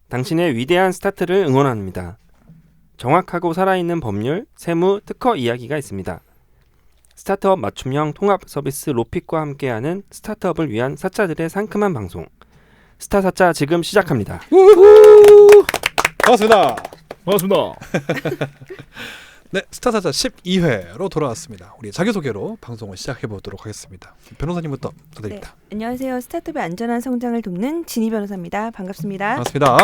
당신의 위대한 스타트를 응원합니다. 정확하고 살아있는 법률, 세무, 특허 이야기가 있습니다. 스타트업 맞춤형 통합 서비스 로픽과 함께하는 스타트업을 위한 사짜들의 상큼한 방송. 스타사짜 지금 시작합니다. 반갑습니다. 반갑습니다. 네, 스타사자 12회로 돌아왔습니다. 우리 자기소개로 방송을 시작해보도록 하겠습니다. 변호사님부터 부탁드립니다. 네, 안녕하세요. 스타트업의 안전한 성장을 돕는 진희 변호사입니다. 반갑습니다. 반갑습니다.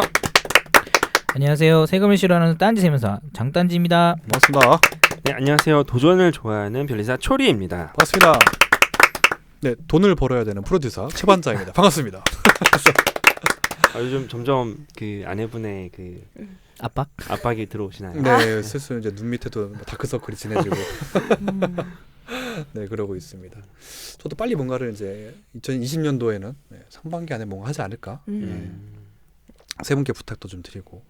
안녕하세요. 세금을 싫어하는 딴지 세무사 장딴지입니다. 반갑습니다. 네, 안녕하세요. 도전을 좋아하는 변리사 초리입니다. 반갑습니다. 네, 돈을 벌어야 되는 프로듀서 최반장입니다. 반갑습니다. 요즘 점점 그 아내분의 그 압박이 들어오시나요? 네, 슬슬 이제 눈 밑에도 다크서클이 진해지고 네, 그러고 있습니다. 저도 빨리 뭔가를 이제 2020년도에는 상반기 안에 뭔가 하지 않을까. 세 분께 부탁도 좀 드리고.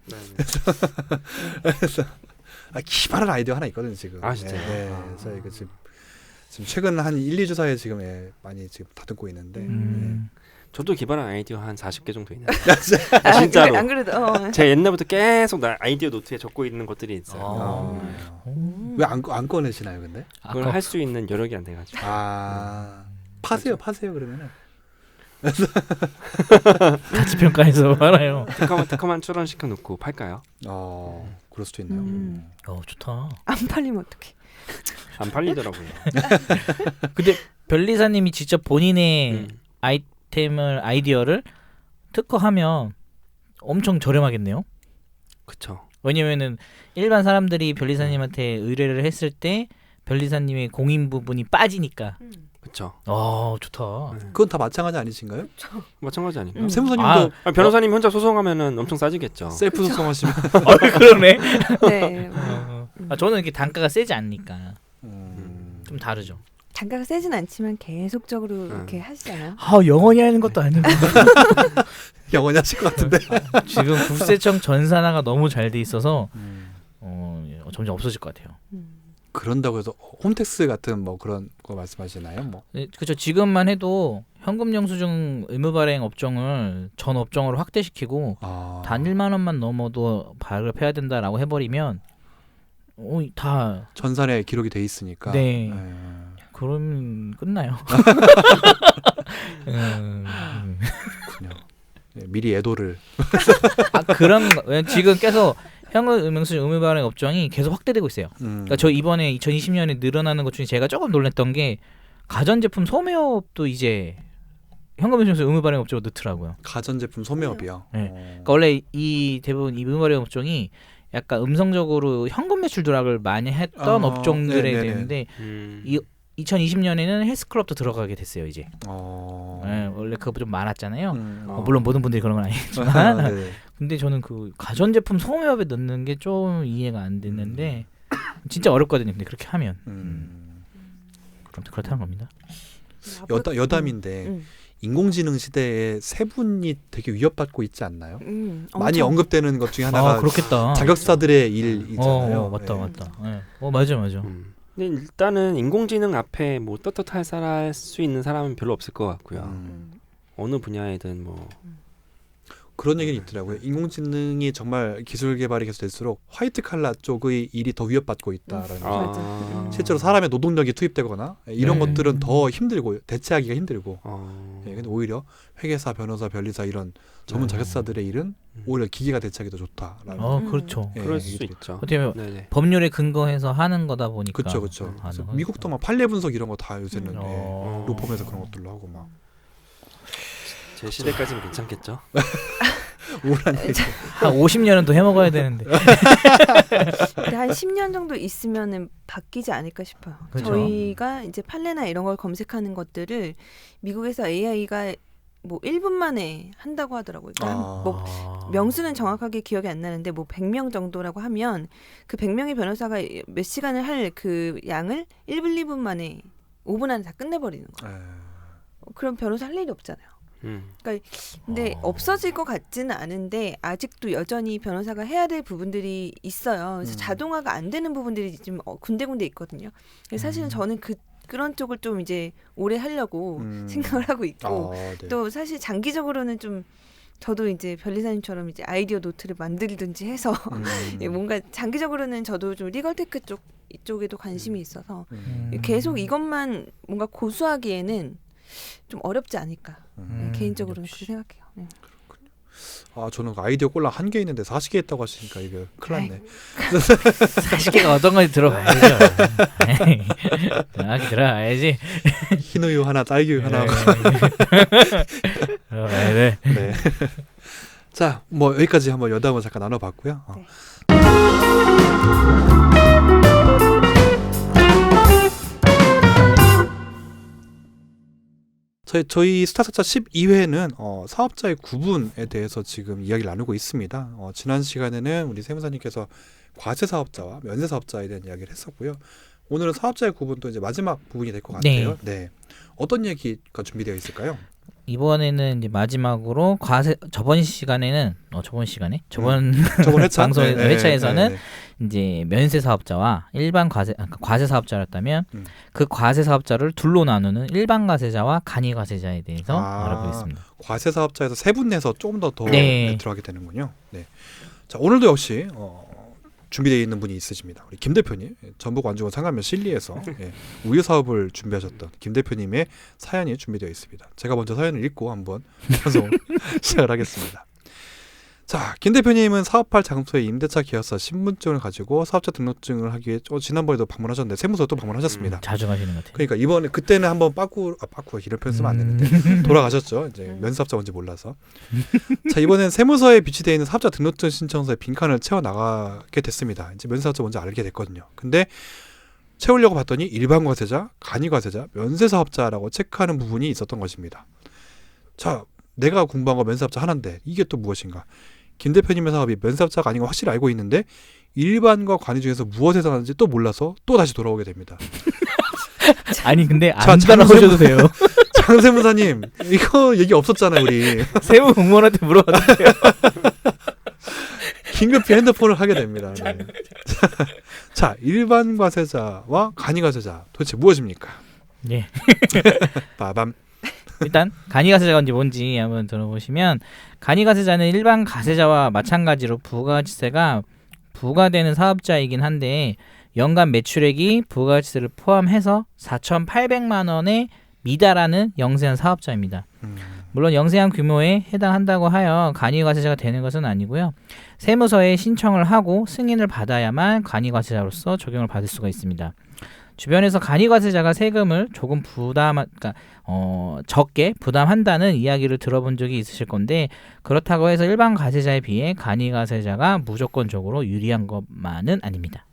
그래서 기발한 아이디어 하나 있거든요 지금. 아 진짜요? 네, 그래서 이거 지금 최근 한 1-2주 사이에 지금 많이 지금 다듬고 있는데. 저도 기발한 아이디어 한 40개 정도 있는데. 진짜로. 안 그래도 제가 옛날부터 계속 아이디어 노트에 적고 있는 것들이 있어요. 왜 안 꺼내시나요, 근데? 그걸 할 수 있는 여력이 안 돼가지고. 파세요 그러면은. 가치평가에서 알아요. 특허만 출원시켜 놓고 팔까요? 그럴 수도 있네요. 좋다. 안 팔리면 어떡해. 안 팔리더라고요. 근데 변리사님이 직접 본인의 아이디어를 특허하면 엄청 저렴하겠네요. 그렇죠. 왜냐면은 일반 사람들이 변리사님한테 의뢰를 했을 때 변리사님의 공인 부분이 빠지니까. 그렇죠. 좋다. 그건 다 마찬가지 아니신가요? 마찬가지 아닌가? 세무사님도 변호사님 혼자 소송하면은 엄청 싸지겠죠. 셀프 소송하시면. 그러네. 네. 저는 이렇게 단가가 세지 않으니까 좀 다르죠. 단가가 세진 않지만 계속적으로 이렇게 하시잖아요. 영원히 하는 것도 아니고. 영원히 하실 것 같은데. 지금 국세청 전산화가 너무 잘 돼 있어서 점점 없어질 것 같아요. 그런다고 해서 홈택스 같은 뭐 그런 거 말씀하시나요? 뭐. 네, 그렇죠. 지금만 해도 현금 영수증 의무 발행 업종을 전 업종으로 확대시키고 단 1만 원만 넘어도 발급해야 된다라고 해버리면 다 전산에 기록이 돼 있으니까. 네. 그럼 끝나요. 그렇군요. 네, 미리 애도를. 그런 거 지금 계속 현금 영수증 의무 발행 업종이 계속 확대되고 있어요. 그러니까 저 이번에 2020년에 늘어나는 것 중에 제가 조금 놀랐던 게 가전제품 소매업도 이제 현금 영수증 의무 발행 업종으로 넣더라고요. 가전제품 소매업이요. 네. 그러니까 원래 대부분 이 의무 발행 업종이 약간 음성적으로 현금 매출 누락을 많이 했던 업종들에 되는데 2020년에는 헬스클럽도 들어가게 됐어요 이제. 네, 원래 그거 좀 많았잖아요. 물론 모든 분들이 그런 건 아니지만. 근데 저는 그 가전제품 소매업에 넣는 게 좀 이해가 안 됐는데 진짜 어렵거든요. 근데 그렇게 하면 그럼 그렇다는 겁니다. 여담인데 인공지능 시대에 세 분이 되게 위협받고 있지 않나요? 많이 엄청. 언급되는 것 중에 하나가 그렇겠다. 자격사들의 일이잖아요. 맞다. 네. 맞아. 근데 일단은 인공지능 앞에 뭐 떳떳할 수 있는 사람은 별로 없을 것 같고요. 어느 분야에든 뭐 그런 얘기는 있더라고요. 인공지능이 정말 기술 개발이 계속 될수록 화이트 칼라 쪽의 일이 더 위협받고 있다라는 실제로 사람의 노동력이 투입되거나 이런 것들은 더 힘들고 대체하기가 힘들고 근데 오히려 회계사, 변호사, 변리사 이런 전문 자격사들의 일은 오히려 기계가 대체하기 더 좋다라는 그렇죠. 그럴 수 있죠. 어떻게 보면 법률에 근거해서 하는 거다 보니까 그렇죠. 미국도 막 판례 분석 이런 거 다 요새는 로펌에서 그런 것들로 하고 막 제 시대까지는 괜찮겠죠. 우울한 얘기. 한 50년은 더 해먹어야 되는데. 한 10년 정도 있으면은 바뀌지 않을까 싶어요. 그렇죠. 저희가 이제 판례나 이런 걸 검색하는 것들을 미국에서 AI가 뭐 1분 만에 한다고 하더라고요. 그러니까 뭐 명수는 정확하게 기억이 안 나는데 뭐 100명 정도라고 하면 그 100명의 변호사가 몇 시간을 할 그 양을 1분, 2분 만에 5분 안에 다 끝내버리는 거예요. 그럼 변호사 할 일이 없잖아요. 근데 없어질 것 같지는 않은데 아직도 여전히 변호사가 해야 될 부분들이 있어요. 그래서 자동화가 안 되는 부분들이 좀 군데군데 있거든요. 그래서 사실은 저는 그런 쪽을 좀 이제 오래 하려고 생각을 하고 있고 네. 또 사실 장기적으로는 좀 저도 이제 변리사님처럼 이제 아이디어 노트를 만들든지 해서 뭔가 장기적으로는 저도 좀 리걸테크 이쪽에도 관심이 있어서 계속 이것만 뭔가 고수하기에는 좀 어렵지 않을까. 개인적으로는 그렇게 생각해요. 네. 저는 아이디어 꼴랑 1개 있는데 40개 있다고 하시니까 이게 큰일 났네. 40개가 어떤 건지 들어봐야죠. 정확히 들어봐야지. 흰우유 하나, 딸기우유 하나. 들어봐야 돼. 네. 자, 뭐 여기까지 한번 여담을 잠깐 나눠봤고요. 네. 저희 스타트차 12회는 사업자의 구분에 대해서 지금 이야기를 나누고 있습니다. 지난 시간에는 우리 세무사님께서 과세 사업자와 면세 사업자에 대한 이야기를 했었고요. 오늘은 사업자의 구분도 이제 마지막 부분이 될 것 같아요. 네. 어떤 얘기가 준비되어 있을까요? 이번에는 이제 마지막으로 저번 회차? 방송 네, 회차에서는 네. 이제 면세 사업자와 일반 과세 사업자였다면 그 과세 사업자를 둘로 나누는 일반 과세자와 간이 과세자에 대해서 알아보겠습니다. 과세 사업자에서 세분내서 조금 더 네. 들어가게 되는군요. 네. 자, 오늘도 역시 준비되어 있는 분이 있으십니다. 우리 김 대표님, 전북 완주군 상암면 실리에서 우유 사업을 준비하셨던 김 대표님의 사연이 준비되어 있습니다. 제가 먼저 사연을 읽고 한번 방송 시작을 하겠습니다. 자, 김 대표님은 사업할 장소에 임대차 계약서 신분증을 가지고 사업자 등록증을 하기 위해 지난번에도 방문하셨는데 세무서 또 방문하셨습니다. 자주 가시는 것 같아요. 그러니까 이번에 그때는 한번 빠꾸가 이런 표현 쓰면 안 되는데 돌아가셨죠. 이제 면사업자 뭔지 몰라서. 자, 이번엔 세무서에 비치되어 있는 사업자 등록증 신청서에 빈칸을 채워 나가게 됐습니다. 이제 면사업자 뭔지 알게 됐거든요. 근데 채우려고 봤더니 일반 과세자, 간이 과세자, 면세 사업자라고 체크하는 부분이 있었던 것입니다. 자, 내가 공부한 거 면사업자 하나인데 이게 또 무엇인가? 김 대표님의 사업이 면사업자가 아닌 걸 확실히 알고 있는데 일반과 관이 중에서 무엇에 해당하는지 또 몰라서 또 다시 돌아오게 됩니다. 아니 근데 안 따라오셔도 돼요. 장세무사님 이거 얘기 없었잖아요 우리. 세무 공무원한테 물어봐도 돼요. 긴급히 핸드폰을 하게 됩니다. 네. 자, 일반 과세자와 간이 과세자 도대체 무엇입니까? 네. 빠밤. 일단 간이가세자가 뭔지 한번 들어보시면 간이가세자는 일반 가세자와 마찬가지로 부가가치세가 부과되는 사업자이긴 한데 연간 매출액이 부가가치세를 포함해서 4,800만 원에 미달하는 영세한 사업자입니다. 물론 영세한 규모에 해당한다고 하여 간이과세자가 되는 것은 아니고요. 세무서에 신청을 하고 승인을 받아야만 간이과세자로서 적용을 받을 수가 있습니다. 주변에서 간이과세자가 세금을 조금 적게 부담한다는 이야기를 들어본 적이 있으실 건데 그렇다고 해서 일반 과세자에 비해 간이과세자가 무조건적으로 유리한 것만은 아닙니다.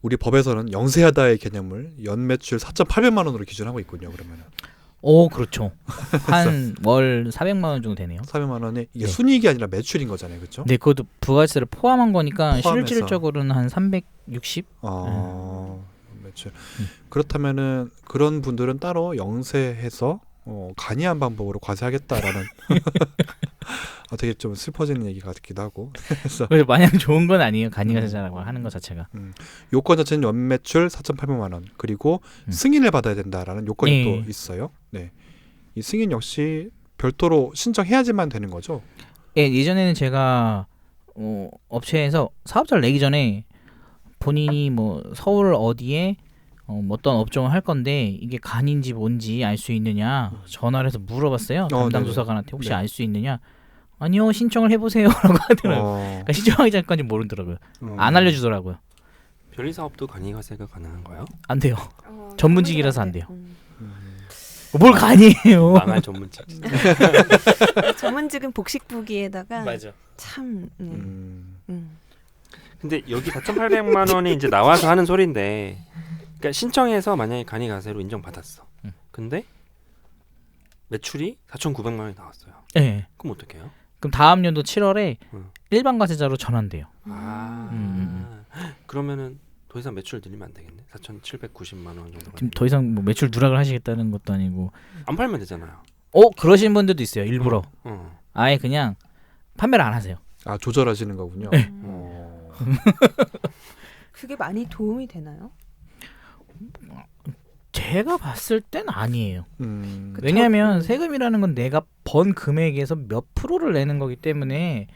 우리 법에서는 영세하다의 개념을 연매출 4,800만 원으로 기준하고 있군요. 그러면은. 오, 그렇죠. 한 월 400만 원 정도 되네요. 400만 원에 이게 네. 순이익이 아니라 매출인 거잖아요. 그렇죠? 네, 그것도 부가세를 포함한 거니까 포함해서. 실질적으로는 한 360? 매출. 그렇다면은 그런 분들은 따로 영세해서 간이한 방법으로 과세하겠다라는 되게 좀 슬퍼지는 얘기 같기도 하고. 그래서 마냥 좋은 건 아니에요. 간이과세자라고 하는 것 자체가. 요건 자체는 연매출 4,800만 원 그리고 승인을 받아야 된다라는 요건이 네. 또 있어요. 네, 이 승인 역시 별도로 신청해야지만 되는 거죠. 예, 예전에는 제가 업체에서 사업자를 내기 전에 본인이 뭐 서울 어디에 어떤 업종을 할 건데 이게 간인지 뭔지 알 수 있느냐 전화를 해서 물어봤어요. 담당 조사관한테 혹시 네. 알 수 있느냐? 아니요, 신청을 해보세요라고 하더라고요. 그러니까 신청하기 전까지 모르더라고요. 안 알려주더라고요. 변리사업도 간이과세가 가능한가요? 안 돼요. 전문직이라서 안 돼요. 뭘 간이에요? 망할 전문직. 전문직은 복식부기에다가 맞아. 참. 근데 여기 4,800만 원이 이제 나와서 하는 소리인데, 그러니까 신청해서 만약에 간이과세로 인정받았어. 근데 매출이 4,900만 원이 나왔어요. 네. 그럼 어떡해요? 그럼 다음 연도 7월에 일반 과세자로 전환돼요. 그러면은 더 이상 매출 늘리면 안 되겠네. 4,790만 원 정도. 지금 더 이상 뭐 매출 누락을 하시겠다는 것도 아니고. 안 팔면 되잖아요. 그러신 분들도 있어요. 일부러. 아예 그냥 판매를 안 하세요. 아, 조절하시는 거군요. 네. 그게 많이 도움이 되나요? 제가 봤을 땐 아니에요. 왜냐하면 세금이라는 건 내가 번 금액에서 몇 프로를 내는 거기 때문에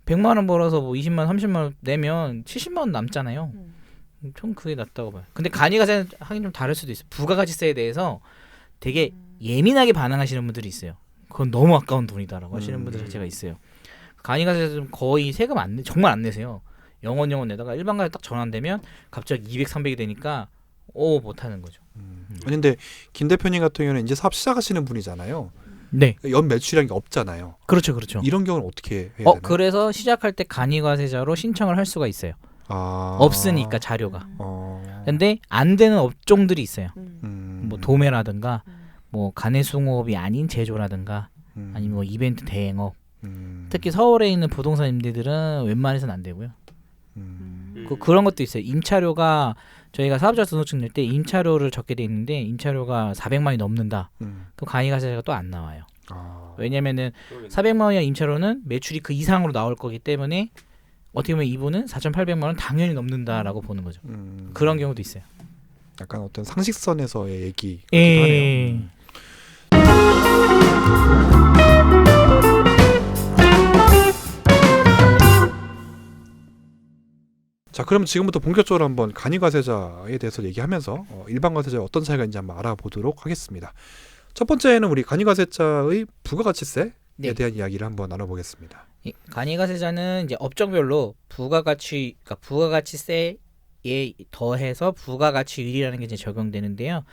100만 원 벌어서 뭐 20만 원, 30만 원 내면 70만 원 남잖아요. 전 그게 낫다고 봐요. 근데 간이가세는 하긴 좀 다를 수도 있어요. 부가가치세에 대해서 되게 예민하게 반응하시는 분들이 있어요. 그건 너무 아까운 돈이다라고 하시는 분들 자체가 있어요. 간이가세는 거의 세금 정말 안 내세요. 영원 내다가 일반가세 딱 전환되면 갑자기 200, 300이 되니까 못하는 거죠. 근데 김 대표님 같은 경우는 이제 사업 시작하시는 분이잖아요. 네. 연 매출이란 게 없잖아요. 그렇죠. 이런 경우는 어떻게 해야 되나요? 그래서 시작할 때 간이가세자로 신청을 할 수가 있어요. 없으니까 자료가. 근데 안 되는 업종들이 있어요. 뭐 도매라든가 뭐 간해숭업이 아닌 제조라든가 아니면 뭐 이벤트 대행업. 특히 서울에 있는 부동산 임대들은 웬만해서는 안 되고요. 그런 것도 있어요. 임차료가 저희가 사업자 등록증 낼 때 임차료를 적게 돼 있는데 임차료가 400만 원이 넘는다. 그럼 간이가세가 또 안 나와요. 왜냐면은 400만 원이야 임차료는 매출이 그 이상으로 나올 거기 때문에 어떻게 보면 이분은 4,800만 원 당연히 넘는다라고 보는 거죠. 그런 경우도 있어요. 약간 어떤 상식선에서의 얘기 같기도 예. 하네요. 자, 그럼 지금부터 본격적으로 한번 간이과세자에 대해서 얘기하면서 일반과세자의 어떤 차이가 있는지 한번 알아보도록 하겠습니다. 첫 번째는 우리 간이과세자의 부가가치세에 대한 이야기를 한번 나눠보겠습니다. 간이과세자는 이제 업종별로 부가가치세에 더해서 부가가치율이라는 게 이제 적용되는데요.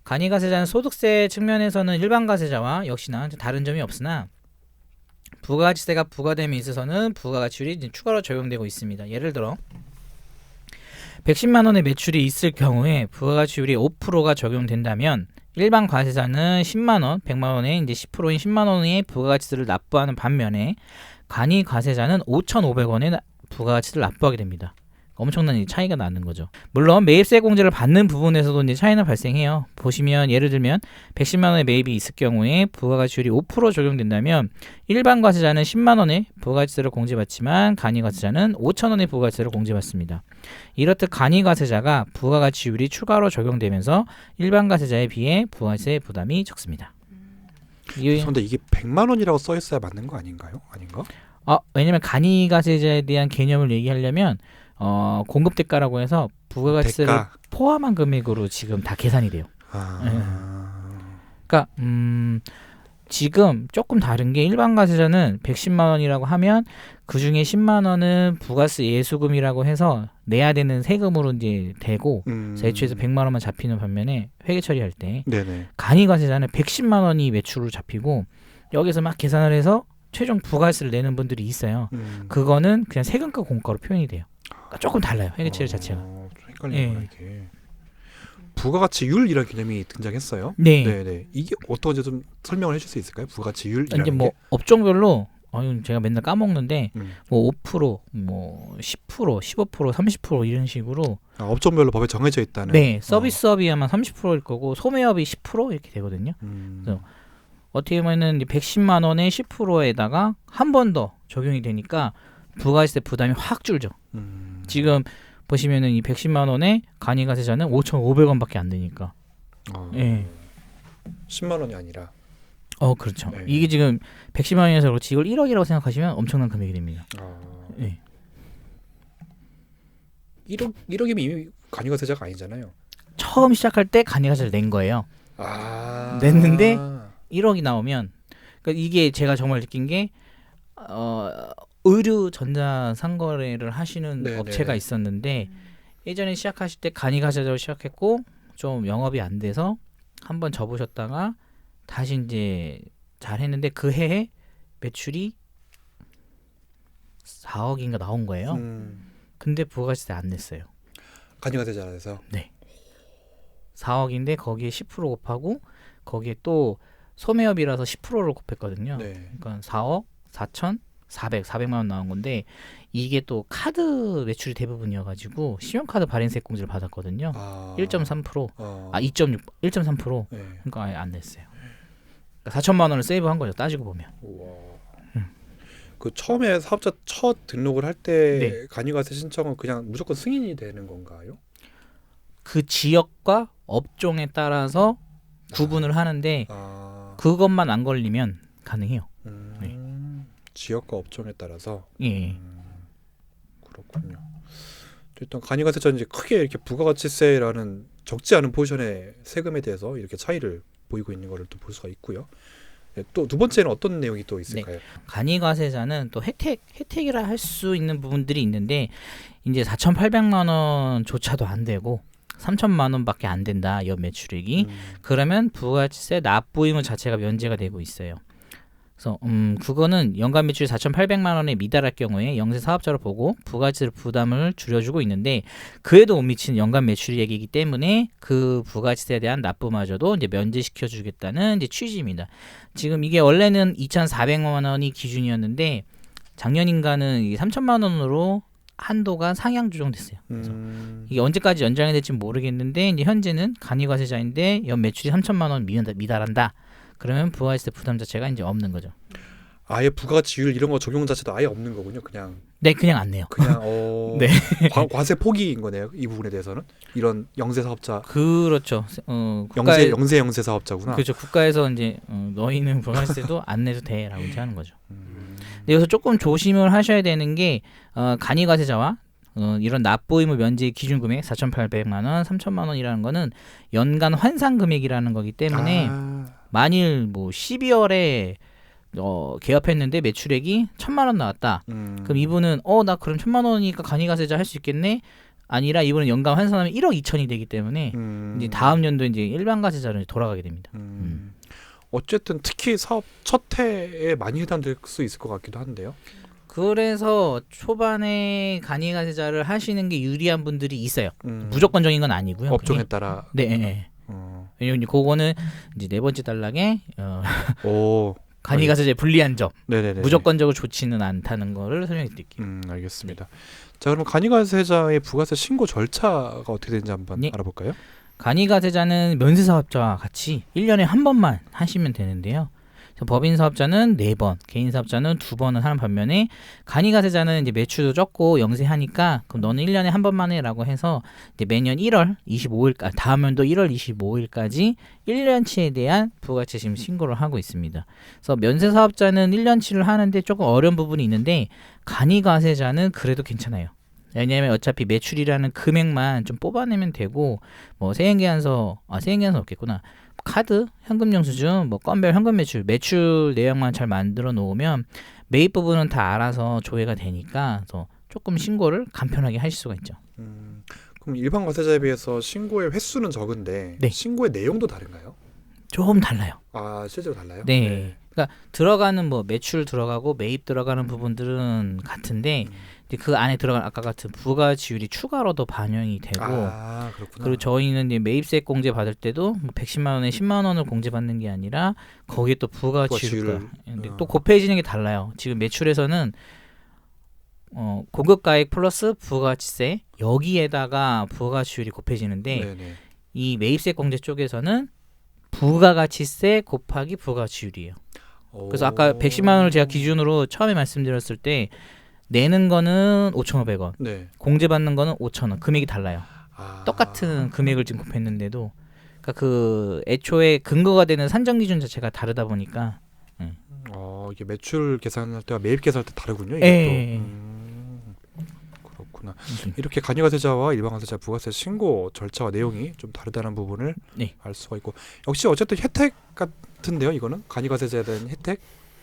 간이과세자는 소득세 측면에서는 일반과세자와 역시나 다른 점이 없으나 부가가치세가 부과됨에 있어서는 부가가치율이 이제 추가로 적용되고 있습니다. 예를 들어 110만 원의 매출이 있을 경우에 부가가치율이 5%가 적용된다면 일반 과세자는 10만 원, 100만 원에 이제 10%인 10만 원의 부가가치세를 납부하는 반면에 간이 과세자는 5,500원의 부가가치세를 납부하게 됩니다. 엄청난 차이가 나는 거죠. 물론 매입세 공제를 받는 부분에서도 이제 차이는 발생해요. 보시면 예를 들면 110만 원의 매입이 있을 경우에 부가가치율이 5% 적용된다면 일반 과세자는 10만 원의 부가가치세를 공제받지만 간이 과세자는 5천 원의 부가가치세를 공제받습니다. 이렇듯 간이 과세자가 부가가치율이 추가로 적용되면서 일반 과세자에 비해 부가세 부담이 적습니다. 그런데 이게 100만 원이라고 써 있어야 맞는 거 아닌가요? 아닌가? 왜냐면 간이 과세자에 대한 개념을 얘기하려면 공급 대가라고 해서 부가가치세를 포함한 금액으로 지금 다 계산이 돼요. 그러니까 지금 조금 다른 게 일반 과세자는 110만 원이라고 하면 그 중에 10만 원은 부가세 예수금이라고 해서 내야 되는 세금으로 이제 되고 애초에서 100만 원만 잡히는 반면에 회계 처리할 때 간이 과세자는 110만 원이 매출로 잡히고 여기서 막 계산을 해서 최종 부가세를 내는 분들이 있어요. 그거는 그냥 세금과 공과로 표현이 돼요. 그러니까 조금 달라요. 회계 처리 자체가. 좀 헷갈리구나 이게. 부가가치율이라는 개념이 등장했어요. 네. 이게 어떤지 좀 설명을 해줄 수 있을까요? 부가가치율이라는 이제 뭐 업종별로 제가 맨날 까먹는데 뭐 5%, 뭐 10%, 15%, 30% 이런 식으로 업종별로 법에 정해져 있다는. 네, 서비스업이 아마 30%일 거고 소매업이 10% 이렇게 되거든요. 그래서 어떻게 보면은 110만 원의 10%에다가 한 번 더 적용이 되니까 부가세 부담이 확 줄죠. 지금 보시면은 이 110만 원에 간이과세자는 5,500원밖에 안 되니까. 예. 10만 원이 아니라. 그렇죠. 이게 지금 110만 원이어서 그렇지 이걸 1억이라고 생각하시면 엄청난 금액이 됩니다. 예. 1억이면 이미 간이과세자가 아니잖아요. 처음 시작할 때 간이과세를 낸 거예요. 냈는데 1억이 나오면 그러니까 이게 제가 정말 느낀 게 의류 전자 상거래를 하시는 업체가 있었는데 예전에 시작하실 때 간이과세자로 시작했고 좀 영업이 안 돼서 한번 접으셨다가 다시 이제 잘 했는데 그 해에 매출이 4억인가 나온 거예요. 근데 부가가치세 안 냈어요. 간이과세자에서. 네. 4억인데 거기에 10% 곱하고 거기에 또 소매업이라서 10%를 곱했거든요. 그러니까 4억 4천 400만 원 나온 건데 이게 또 카드 매출이 대부분이어가지고 신용카드 발행세 공제를 받았거든요. 1.3%, 1.3%. 네. 그러니까 아예 안 냈어요. 그러니까 4천만 원을 세이브한 거죠. 따지고 보면. 그 처음에 사업자 첫 등록을 할 때 네. 간이가세 신청은 그냥 무조건 승인이 되는 건가요? 그 지역과 업종에 따라서 구분을 하는데 아, 그것만 안 걸리면 가능해요. 네. 지역과 업종에 따라서. 예. 그렇군요. 일단 간이가세자 이제 크게 이렇게 부가가치세라는 적지 않은 포지션의 세금에 대해서 이렇게 차이를 보이고 있는 거를 또 볼 수가 있고요. 네, 또 두 번째는 어떤 내용이 또 있을까요? 간이가세자는 또 혜택이라 할 수 있는 부분들이 있는데 이제 4,800만 원조차도 안 되고 3천만 원밖에 안 된다. 연 매출액이. 그러면 부가가치세 납부 의무 자체가 면제가 되고 있어요. 그래서 그거는 연간 매출이 4,800만 원에 미달할 경우에 영세 사업자로 보고 부가가치세 부담을 줄여주고 있는데 그에도 못 미치는 연간 매출액이기 때문에 그 부가가치세에 대한 납부마저도 이제 면제시켜 주겠다는 이제 취지입니다. 지금 이게 원래는 2,400만 원이 기준이었는데 작년인가는 3천만 원으로 한도가 상향 조정됐어요. 그래서 이게 언제까지 연장이 될지 모르겠는데 이제 현재는 간이가세자인데 연 매출이 3천만 원 미달한다. 그러면 부가가치세 부담 자체가 이제 없는 거죠. 아예 부가가치율 이런 거 적용 자체도 아예 없는 거군요. 그냥 안 내요. 그냥 네. 과세 포기인 거네요. 이 부분에 대해서는 이런 영세 사업자. 그렇죠. 영세 사업자구나. 그렇죠. 국가에서 이제 너희는 부가가치세도 안 내도 돼라고 이제 하는 거죠. 근데 여기서 조금 조심을 하셔야 되는 게 간이가세자와 이런 납부 의무 면제 기준 금액 4,800만 원, 3천만 원이라는 거는 연간 환산 금액이라는 거기 때문에 만일 뭐 12월에 개업했는데 매출액이 1,000만 원 나왔다. 그럼 이분은 나 그럼 1,000만 원이니까 간이가세자 할 수 있겠네? 아니라 이분은 연간 환산하면 1억 2천이 되기 때문에 이제 다음 연도 이제 일반 가세자로 돌아가게 됩니다. 어쨌든 특히 사업 첫 해에 많이 해당될 수 있을 것 같기도 한데요. 그래서 초반에 간이가세자를 하시는 게 유리한 분들이 있어요. 무조건적인 건 아니고요. 업종에 따라. 네. 왜냐면 그거는 이제 네 번째 단락에 간이가세자의 불리한 점, 네네네. 무조건적으로 좋지는 않다는 거를 설명해 드릴게요. 알겠습니다. 자, 그럼 간이가세자의 부가세 신고 절차가 어떻게 되는지 한번 알아볼까요? 간이가세자는 면세사업자와 같이 1년에 한 번만 하시면 되는데요. 법인 사업자는 4번, 개인 사업자는 2번을 하는 반면에 간이가세자는 이제 매출도 적고 영세하니까 그럼 너는 1년에 한 번만 해라고 해서 이제 매년 1월 25일까지 다음 연도 1월 25일까지 1년치에 대한 부가가치 지금 신고를 하고 있습니다. 그래서 면세 사업자는 1년치를 하는데 조금 어려운 부분이 있는데 간이가세자는 그래도 괜찮아요. 왜냐하면 어차피 매출이라는 금액만 좀 뽑아내면 되고 뭐 세액계산서 없겠구나. 카드, 현금 영수증, 뭐 건별 현금 매출 내역만 잘 만들어 놓으면 매입 부분은 다 알아서 조회가 되니까 그래서 조금 신고를 간편하게 하실 수가 있죠. 그럼 일반 과세자에 비해서 신고의 횟수는 적은데 신고의 내용도 다른가요? 조금 달라요. 실제로 달라요? 네. 그러니까 들어가는 뭐 매출 들어가고 매입 들어가는 부분들은 같은데 그 안에 들어간 아까 같은 부가지율이 추가로도 반영이 되고 그렇구나. 그리고 저희는 이제 매입세 공제 받을 때도 뭐 110만 원에 10만 원을 공제받는 게 아니라 거기에 또 부가지율가 근데 또 곱해지는 게 달라요. 지금 매출에서는 공급가액 플러스 부가가치세 여기에다가 부가지율이 곱해지는데 이 매입세 공제 쪽에서는 부가가치세 곱하기 부가지율이에요. 그래서 아까 110만 원을 제가 기준으로 처음에 말씀드렸을 때 내는 거는 5,500원, 공제받는 거는 5,000원. 금액이 달라요. 똑같은 금액을 지금 곱했는데도 그러니까 그 애초에 근거가 되는 산정 기준 자체가 다르다 보니까 이게 매출 계산할 때와 매입 계산할 때 다르군요. 이게 그렇구나. 이렇게 간이가세자와 일반 과세자 부가세 신고 절차와 내용이 좀 다르다는 부분을 알 수가 있고 역시 어쨌든 혜택 같은데요. 이거는 간이가세자에 대한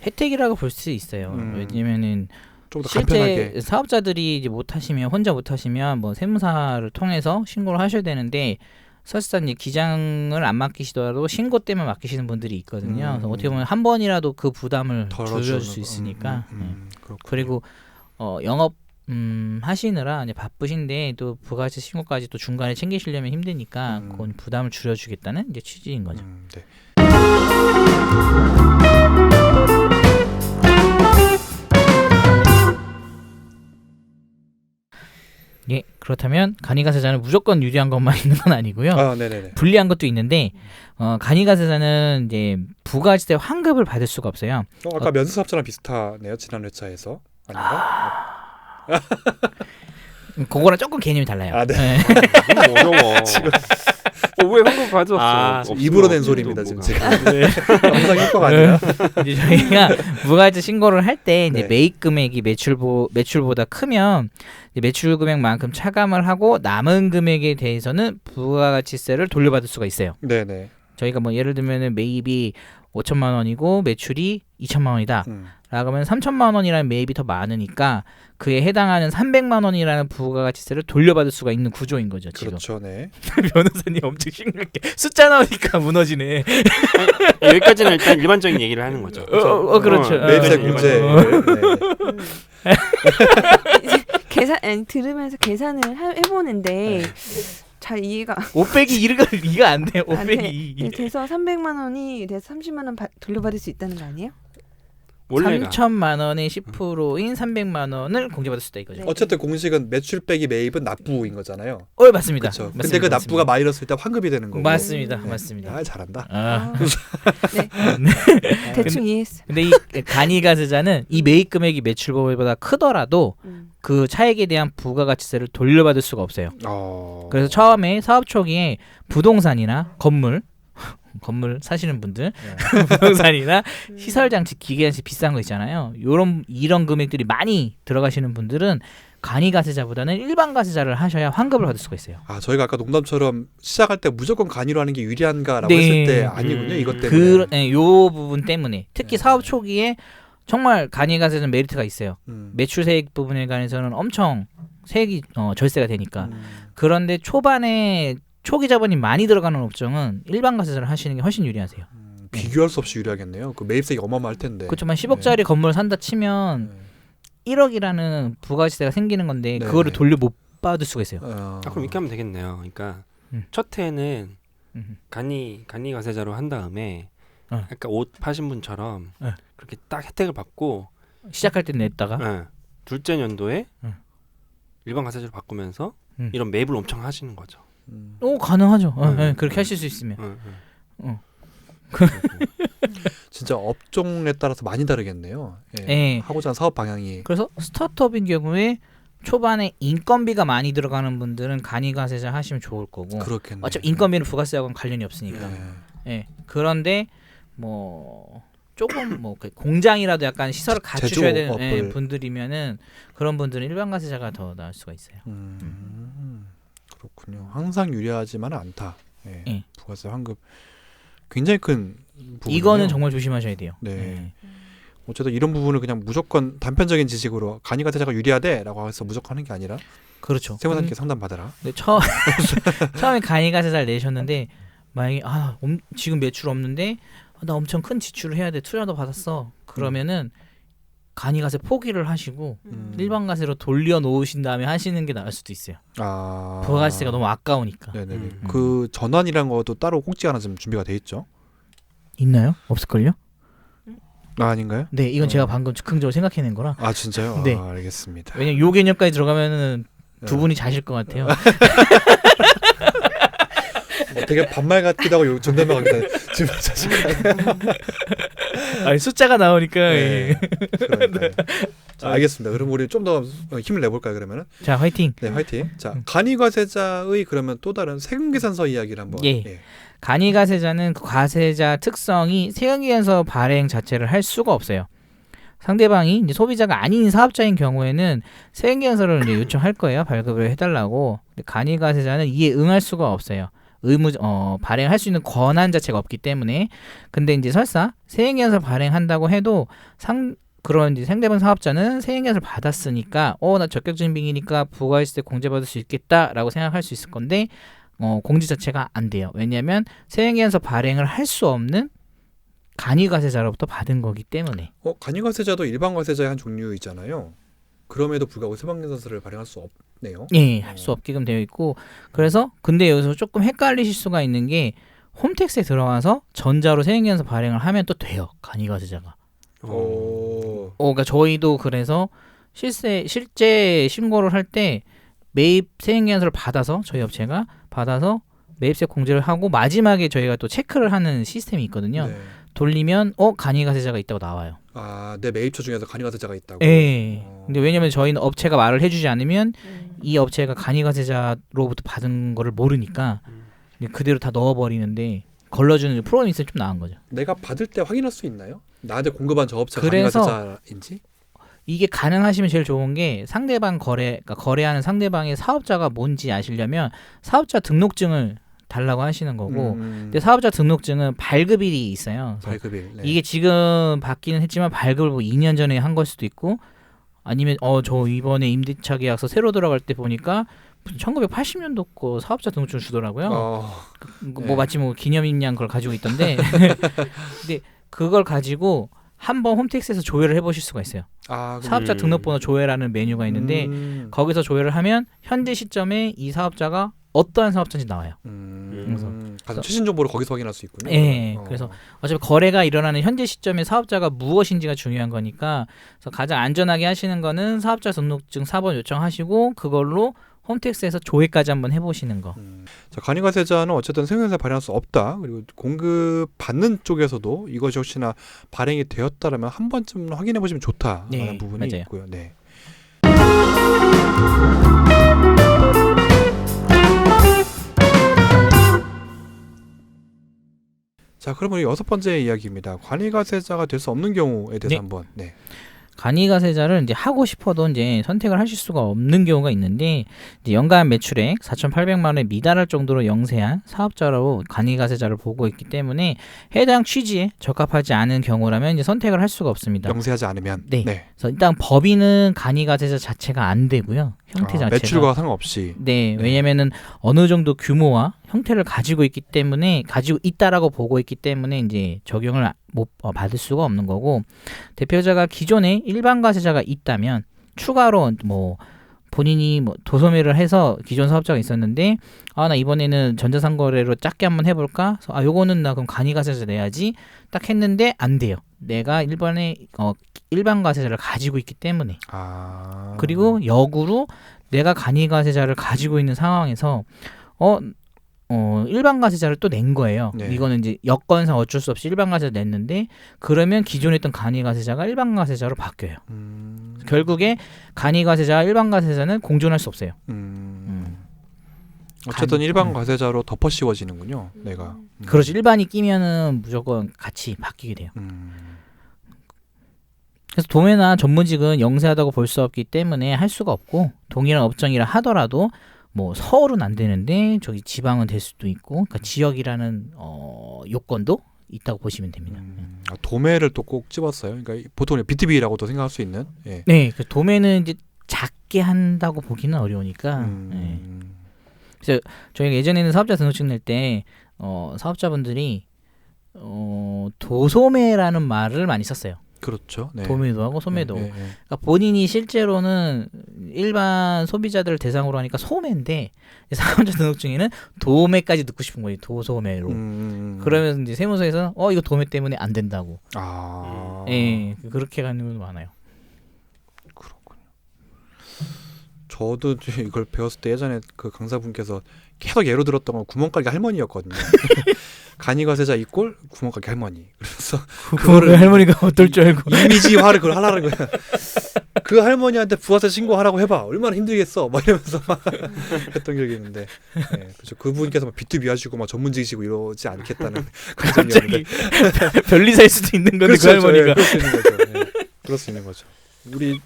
혜택이라고 볼 수 있어요. 왜냐면은 좀 더 실제 간편하게 사업자들이 이제 혼자 못하시면 뭐 세무사를 통해서 신고를 하셔야 되는데 사실상 이제 기장을 안 맡기시더라도 신고 때문에 맡기시는 분들이 있거든요. 그래서 어떻게 보면 한 번이라도 그 부담을 줄여줄 수 있으니까. 그리고 영업 하시느라 이제 바쁘신데 또 부가세 신고까지 또 중간에 챙기시려면 힘드니까 그건 부담을 줄여주겠다는 이제 취지인 거죠. 예, 그렇다면 간이가세자는 무조건 유리한 것만 있는 건 아니고요. 아, 네네네. 불리한 것도 있는데 간이가세자는 이제 부가가치세 환급을 받을 수가 없어요. 아까 면세사업자랑 비슷하네요. 지난 회차에서 아닌가? 그거랑 조금 개념이 달라요. 아, 네. 네. 어려워. 왜 환급 가져왔어? 입으로 낸 소리입니다 지금 제가. 영상 효과가 아니라. 이제 저희가 부가가치 신고를 할 때 이제 네. 매입 금액이 매출보다 크면 이제 매출 금액만큼 차감을 하고 남은 금액에 대해서는 부가가치세를 돌려받을 수가 있어요. 네네. 저희가 뭐 예를 들면은 매입이 5천만 원이고 매출이 2천만 원이다. 라고 하면 3천만 원이라는 매입이 더 많으니까 그에 해당하는 300만 원이라는 부가가치세를 돌려받을 수가 있는 구조인 거죠. 지금. 그렇죠, 네. 변호사님 엄청 싱겁게 숫자 나오니까 무너지네. 여기까지는 일단 일반적인 얘기를 하는 거죠. 그렇죠. 매입세 공제. 계산 들으면서 계산을 해보는데 잘 이해가 5빼기 2가 안 돼요. 안 돼. 5빼기 2. 돼서 300만 원이 돼서 30만 원 돌려받을 수 있다는 거 아니에요? 원래가 3천만 원의 10%인 300만 원을 공제받을 수 있다 이거죠. 네. 어쨌든 공식은 매출 빼기 매입은 납부인 거잖아요. 맞습니다. 그렇죠. 근데 맞습니다. 그 납부가 마이너스일 때 환급이 되는 거고. 맞습니다. 네. 맞습니다. 아, 잘한다. 네. 대충 이해했어. 근데 이 간이가세자는 이 매입 금액이 매출보다 크더라도 그 차액에 대한 부가가치세를 돌려받을 수가 없어요. 그래서 처음에 사업 초기에 부동산이나 건물 사시는 분들 부동산이나 시설 장치 기계 장치 비싼 거 있잖아요. 이런 금액들이 많이 들어가시는 분들은 간이가세자보다는 일반 가세자를 하셔야 환급을 받을 수가 있어요. 아, 저희가 아까 농담처럼 시작할 때 무조건 간이로 하는 게 유리한가라고 네. 했을 때 아니군요. 이것 때문에. 요 부분 때문에 특히 네. 사업 초기에 정말 간이가세자는 메리트가 있어요. 매출세액 부분에 관해서는 엄청 세액이 절세가 되니까. 그런데 초반에 초기 자본이 많이 들어가는 업종은 일반 가세자를 하시는 게 훨씬 유리하세요. 비교할 수 없이 유리하겠네요. 그 매입세가 어마어마할 텐데. 그렇지만 10억짜리 건물 산다 치면 1억이라는 부가가치세가 생기는 건데 네. 그거를 돌려 못 받을 수가 있어요. 그럼 이렇게 하면 되겠네요. 그러니까 첫 해는 간이 가세자로 한 다음에 약간 옷 파신 분처럼 그렇게 딱 혜택을 받고 시작할 때 냈다가 둘째 연도에 일반 가세자로 바꾸면서 이런 매입을 엄청 하시는 거죠. 가능하죠. 그렇게 하실 수 있으면. 진짜 업종에 따라서 많이 다르겠네요. 예. 예. 하고자 하는 사업 방향이. 그래서 스타트업인 경우에 초반에 인건비가 많이 들어가는 분들은 간이가세자 하시면 좋을 거고. 그렇겠네요. 어차피 인건비는 부가세하고는 관련이 없으니까. 예. 예. 그런데 뭐 조금 뭐 공장이라도 약간 시설을 갖추셔야 되는 분들이면은 그런 분들은 일반 가세자가 더 나을 수가 있어요. 그렇군요. 항상 유리하지만은 않다. 예. 예. 부가세 환급 굉장히 큰 부분이네요. 이거는 정말 조심하셔야 돼요. 네. 어쨌든 이런 부분을 그냥 무조건 단편적인 지식으로 간이가세자가 유리하대라고 해서 무조건 하는 게 아니라 그렇죠. 세무사님께 상담 받아라. 근데 처음에 간이가세자를 내셨는데 만약에 지금 매출 없는데 나 엄청 큰 지출을 해야 돼. 투자도 받았어. 그러면은 간이가세 포기를 하시고 일반 가세로 돌려놓으신 다음에 하시는 게 나을 수도 있어요. 부가가세가 너무 아까우니까. 네네네. 그 전환이란 것도 따로 꼭지 하나 좀 준비가 돼 있죠? 있나요? 없을걸요? 아닌가요? 네, 이건 제가 방금 즉흥적으로 생각해낸 거라. 아, 진짜요? 네. 알겠습니다. 왜냐면 요 개념까지 들어가면은 두 분이 자실 것 같아요. 되게 반말 같기도 하고 존댓말 같기도 하고 지금 자식. 아니 숫자가 나오니까. 네. 자, 알겠습니다. 그럼 우리 좀 더 힘을 내볼까요? 그러면은. 자, 화이팅. 네, 화이팅. 자, 간이가세자의 그러면 또 다른 세금계산서 이야기를 한번. 예. 간이가세자는 그 과세자 특성이 세금계산서 발행 자체를 할 수가 없어요. 상대방이 이제 소비자가 아닌 사업자인 경우에는 세금계산서를 이제 요청할 거예요. 발급을 해달라고. 근데 간이가세자는 이에 응할 수가 없어요. 발행할 수 있는 권한 자체가 없기 때문에. 근데 이제 설사 세액계산서 발행한다고 해도 그런 이제 상대방 사업자는 세액계산서를 받았으니까 나 적격적인 빙이니까 부가세세 공제받을 수 있겠다라고 생각할 수 있을 건데 공제 자체가 안 돼요. 왜냐하면 세액계산서 발행을 할 수 없는 간이가세자로부터 받은 거기 때문에. 간이가세자도 일반 가세자의 한 종류이잖아요. 그럼에도 불구하고 세방계산서를 발행할 수 없네요. 예, 할 수 없게끔 되어 있고. 그래서 근데 여기서 조금 헷갈리실 수가 있는 게 홈택스에 들어가서 전자로 세액계산서 발행을 하면 또 돼요. 간이가세자가. 그러니까 저희도 그래서 실제 신고를 할 때 매입 세액계산서를 받아서 저희 업체가 받아서 매입세 공제를 하고 마지막에 저희가 또 체크를 하는 시스템이 있거든요. 네. 돌리면 간이가세자가 있다고 나와요. 아, 내 매입처 중에서 간이가세자가 있다고. 예. 근데 왜냐면 저희는 업체가 말을 해주지 않으면 음. 이 업체가 간이가세자로부터 받은 거를 모르니까 그냥 그대로 다 넣어버리는데 걸러주는 프로미스는 좀 나은 거죠. 내가 받을 때 확인할 수 있나요? 나한테 공급한 저 업체가 그래서 간이가세자인지? 이게 가능하시면 제일 좋은 게 상대방 그러니까 거래하는 상대방의 사업자가 뭔지 아시려면 사업자 등록증을 달라고 하시는 거고 근데 사업자 등록증은 발급일이 있어요. 발급일. 네. 이게 지금 받기는 했지만 발급을 뭐 2년 전에 한 걸 수도 있고 아니면 저 이번에 임대차 계약서 새로 들어갈 때 보니까 1980년도 거 사업자 등록증 주더라고요. 뭐 네. 마치 뭐 기념일량 그걸 가지고 있던데 근데 그걸 가지고 한번 홈택스에서 조회를 해보실 수가 있어요. 사업자 등록번호 조회라는 메뉴가 있는데 거기서 조회를 하면 현재 시점에 이 사업자가 어떠한 사업자인지 나와요. 그래서 가장 최신 정보를 거기서 확인할 수 있군요. 네, 그래서 어차피 거래가 일어나는 현재 시점에 사업자가 무엇인지가 중요한 거니까 그래서 가장 안전하게 하시는 거는 사업자 등록증 4번 요청하시고 그걸로 홈택스에서 조회까지 한번 해보시는 거. 자, 간이가세자는 어쨌든 세무서에 발행할 수 없다. 그리고 공급 받는 쪽에서도 이것이 혹시나 발행이 되었다라면 한 번쯤 확인해 보시면 좋다라는 네, 부분이 맞아요. 있고요. 네. 자, 그러면 6번째 이야기입니다. 간이가세자가 될 수 없는 경우에 대해서 네. 한번. 네. 간이가세자를 이제 하고 싶어도 이제 선택을 하실 수가 없는 경우가 있는데 이제 연간 매출액 4,800만 원에 미달할 정도로 영세한 사업자로 간이가세자를 보고 있기 때문에 해당 취지에 적합하지 않은 경우라면 이제 선택을 할 수가 없습니다. 영세하지 않으면. 네. 그래서 일단 법인은 간이가세자 자체가 안 되고요. 형태 자체가. 매출과 상관없이. 네, 왜냐면은 어느 정도 규모와 형태를 가지고 있기 때문에 가지고 있다라고 보고 있기 때문에 이제 적용을 못 받을 수가 없는 거고 대표자가 기존에 일반 가세자가 있다면 추가로 뭐 본인이 뭐 도소매를 해서 기존 사업자가 있었는데 나 이번에는 전자상거래로 작게 한번 해볼까? 요거는 나 그럼 간이가세자 내야지 딱 했는데 안 돼요. 내가 일반 가세자를 가지고 있기 때문에 그리고 역으로 내가 간이가세자를 가지고 있는 상황에서 일반 가세자를 또 낸 거예요. 네. 이거는 이제 여건상 어쩔 수 없이 일반 가세자 냈는데 그러면 기존에 있던 간이가세자가 일반 가세자로 바뀌어요. 결국에 간이가세자와 일반 가세자는 공존할 수 없어요. 어쨌든 일반 가세자로 덮어 씌워지는군요. 내가. 그렇죠. 일반이 끼면은 무조건 같이 바뀌게 돼요. 그래서 도매나 전문직은 영세하다고 볼 수 없기 때문에 할 수가 없고 동일한 업종이라 하더라도 뭐 서울은 안 되는데 저기 지방은 될 수도 있고 그러니까 지역이라는 요건도 있다고 보시면 됩니다. 도매를 또 꼭 집었어요. 그러니까 보통 B2B라고도 생각할 수 있는. 예. 네, 그 도매는 이제 작게 한다고 보기는 어려우니까. 네. 그래서 저희가 예전에는 사업자 등록증 낼 때 사업자분들이 도소매라는 말을 많이 썼어요. 그렇죠. 네. 도매도 하고 소매도. 네. 그러니까 본인이 실제로는 일반 소비자들을 대상으로 하니까 소매인데 사업자 등록증에는 도매까지 넣고 싶은 거예요. 도소매로. 그러면 이제 세무서에서 이거 도매 때문에 안 된다고. 예, 그렇게 가는 경우도 많아요. 그렇군요. 저도 이걸 배웠을 때 예전에 그 강사분께서 계속 예로 들었던 건 구멍가게 할머니였거든요. 간이가세자 이꼴 구멍가게 할머니. 그래서 그거를 할머니가 어떨 줄 알고 이미지화를 그걸 하라는 거야. 그 할머니한테 부가세 신고하라고 해봐. 얼마나 힘들겠어. 막 이러면서 막 했던 기억이 있는데, 네, 그렇죠. 그분께서 막 B2B 하시고 막 전문직이시고 이러지 않겠다는 갑자기 변리사일 수도 있는 건데 그렇죠, 그 할머니가. 네, 그럴 수 있는 거죠. 네, 그럴 수 있는 거죠.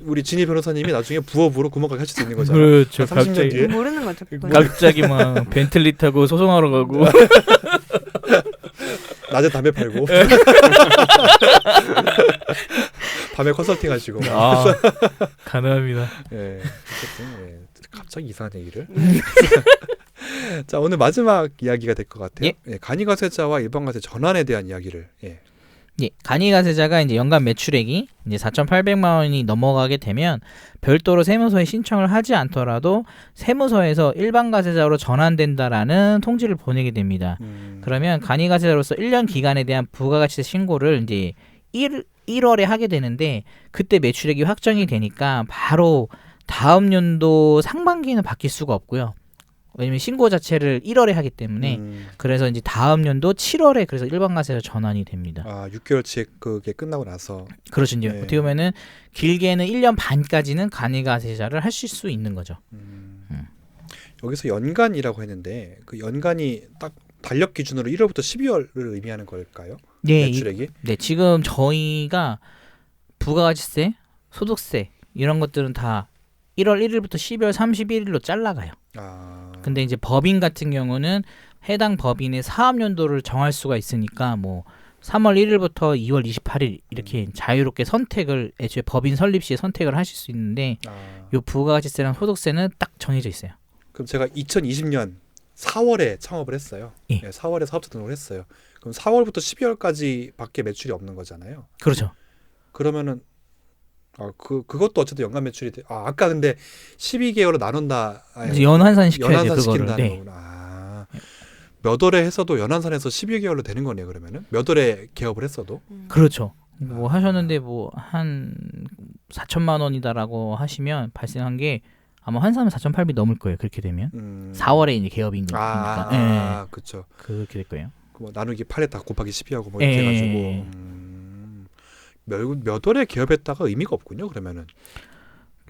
우리 진희 변호사님이 나중에 부업으로 구멍가게 하실 수 있는 거잖아요. 그렇죠. 30년 뒤에. 모르는 거죠. 갑자기 막 벤틀리 타고 소송하러 가고 낮에 담배 팔고 밤에 컨설팅 하시고. 가능합니다. 예, 어쨌든 갑자기 이상한 얘기를. 자, 오늘 마지막 이야기가 될 것 같아요. 예, 간이가세자와 일반가세 전환에 대한 이야기를. 예, 간이가세자가 이제 연간 매출액이 이제 4,800만 원이 넘어가게 되면 별도로 세무서에 신청을 하지 않더라도 세무서에서 일반가세자로 전환된다라는 통지를 보내게 됩니다. 그러면 간이가세자로서 1년 기간에 대한 부가가치세 신고를 이제 1월에 하게 되는데 그때 매출액이 확정이 되니까 바로 다음 연도 상반기는 바뀔 수가 없고요. 왜냐면 신고 자체를 1월에 하기 때문에 그래서 이제 다음 연도 7월에 그래서 일반 과세자 전환이 됩니다. 6개월치 그게 끝나고 나서. 그렇죠. 이제 네. 어떻게 보면은 길게는 1년 반까지는 간이 과세자를 하실 수 있는 거죠. 여기서 연간이라고 했는데 그 연간이 딱 달력 기준으로 1월부터 12월을 의미하는 걸까요? 네, 매출액이? 네, 지금 저희가 부가가치세, 소득세 이런 것들은 다 1월 1일부터 12월 31일로 잘라가요. 근데 이제 법인 같은 경우는 해당 법인의 사업연도를 정할 수가 있으니까 뭐 3월 1일부터 2월 28일 이렇게 자유롭게 선택을 애초에 법인 설립 시에 선택을 하실 수 있는데 요 부가가치세랑 소득세는 딱 정해져 있어요. 그럼 제가 2020년 4월에 창업을 했어요. 예. 네, 4월에 사업자 등록을 했어요. 그럼 4월부터 12월까지밖에 매출이 없는 거잖아요. 그렇죠. 그러면은 그것도 어쨌든 연간 매출이 아까 근데 12개월로 나눈다. 이제 연환산 시켜야 돼요, 연환산 그거를. 시킨다는 네. 거구나. 몇 월에 했어도 연환산에서 12개월로 되는 거네요. 그러면은 몇 월에 개업을 했어도. 그렇죠. 뭐 하셨는데 뭐 한 4천만 원이다라고 하시면 발생한 게 아마 환산하면 4,800이 넘을 거예요. 그렇게 되면 4월에 이제 개업인 거니까. 그렇죠. 그렇게 될 거예요. 뭐 나누기 8에 다 곱하기 12하고 뭐 이렇게 해가지고 몇 월에 개업했다가 의미가 없군요. 그러면은